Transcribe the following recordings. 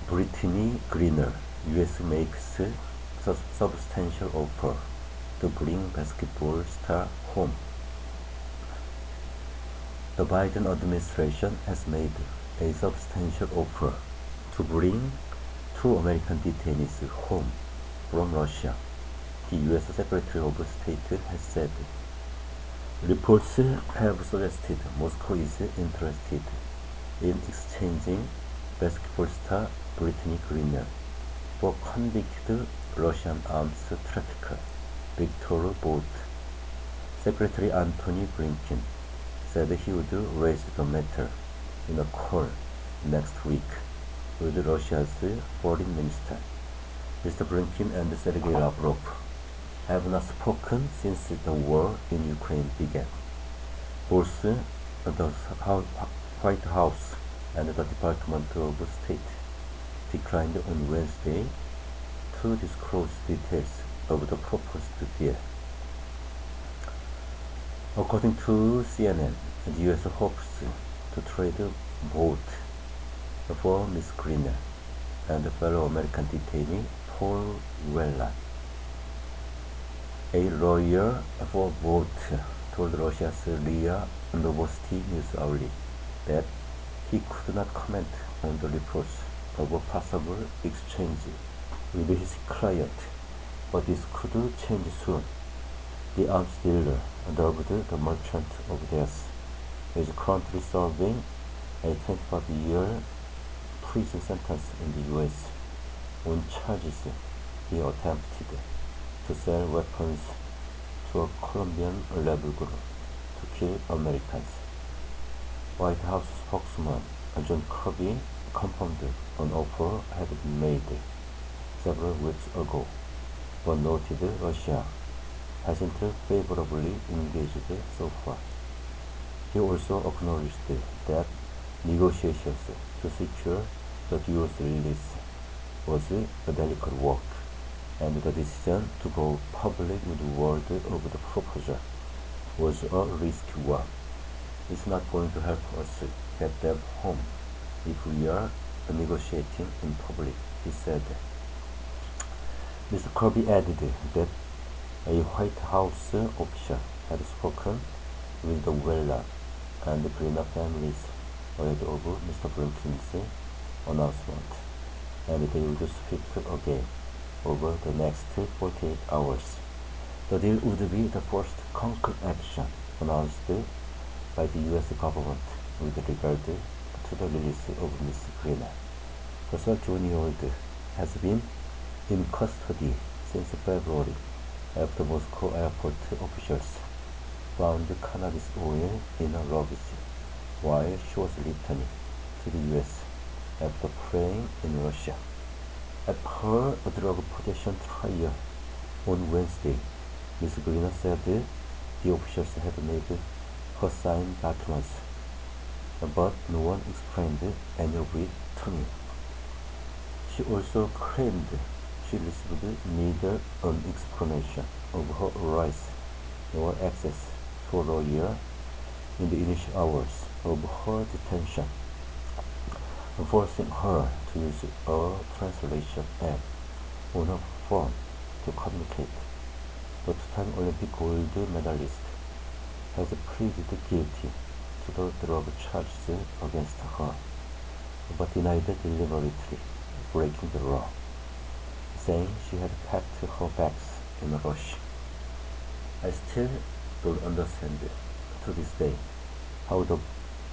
Brittney Griner, U.S. makes substantial offer to bring basketball star home. The Biden administration has made a substantial offer to bring two American detainees home from Russia, the U.S. Secretary of State has said. Reports have suggested Moscow is interested in exchanging basketball star Brittney Griner for convicted Russian arms trafficker Viktor Bout. Secretary Antony Blinken said he would raise the matter in a call next week with Russia's foreign minister. Mr. Blinken and Sergei Lavrov have not spoken since the war in Ukraine began. Both the White House and the Department of State declined on Wednesday to disclose details of the proposed deal. According to CNN, the U.S. hopes to trade both for Ms. Griner and fellow American detainee Paul Whelan. A lawyer for both told Russia's RIA Novosti News outlet that he could not comment on the reports of a possible exchange with his client, but this could change soon. The arms dealer, dubbed the Merchant of Death, is currently serving a 25-year prison sentence in the U.S. on charges he attempted to sell weapons to a Colombian rebel group to kill Americans. White House spokesman John Kirby confirmed an offer had been made several weeks ago, but noted Russia hasn't favorably engaged so far. He also acknowledged that negotiations to secure the duo's release was a delicate work, and the decision to go public with the word of the proposal was a risky one. It's not going to help us get them home if we are negotiating in public, he said. Mr. Kirby added that a White House official had spoken with the Whelan and Griner families ahead of Mr. Blinken's announcement, and they would speak again over the next 48 hours. The deal would be the first concrete action announced by the U.S. government with regard to the release of Ms. Griner. The 31-year-old has been in custody since February after Moscow airport officials found cannabis oil in her luggage while she was returning to the U.S. after praying in Russia. At her drug possession trial on Wednesday, Ms. Griner said the officials had made her sign documents, but no one explained any of it to me. She also claimed she received neither an explanation of her rights nor access to a lawyer in the initial hours of her detention, forcing her to use a translation app on her phone to communicate. The two-time Olympic gold medalist has pleaded guilty to the drug charges against her, but denied deliberately breaking the law, saying she had packed her bags in a rush. I still don't understand to this day how the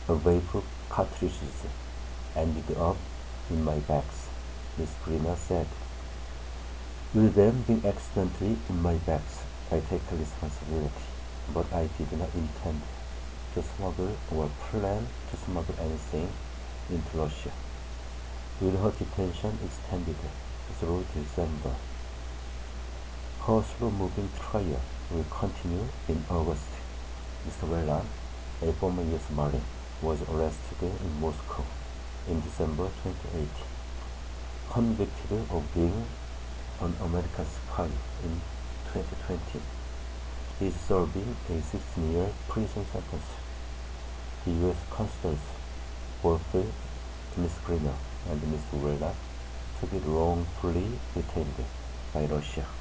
vape cartridges ended up in my bags, Ms. Griner said. With them being accidentally in my bags, I take responsibility, but I did not intend to smuggle or plan to smuggle anything into Russia. With her detention extended through December, her slow-moving trial will continue in August. Mr. Whelan, a former U.S. Marine, was arrested in Moscow in December 2018, convicted of being an American spy in 2020. He is serving a 16-year prison sentence. The U.S. considers both Ms. Griner and Mr. Whelan to be wrongfully detained by Russia.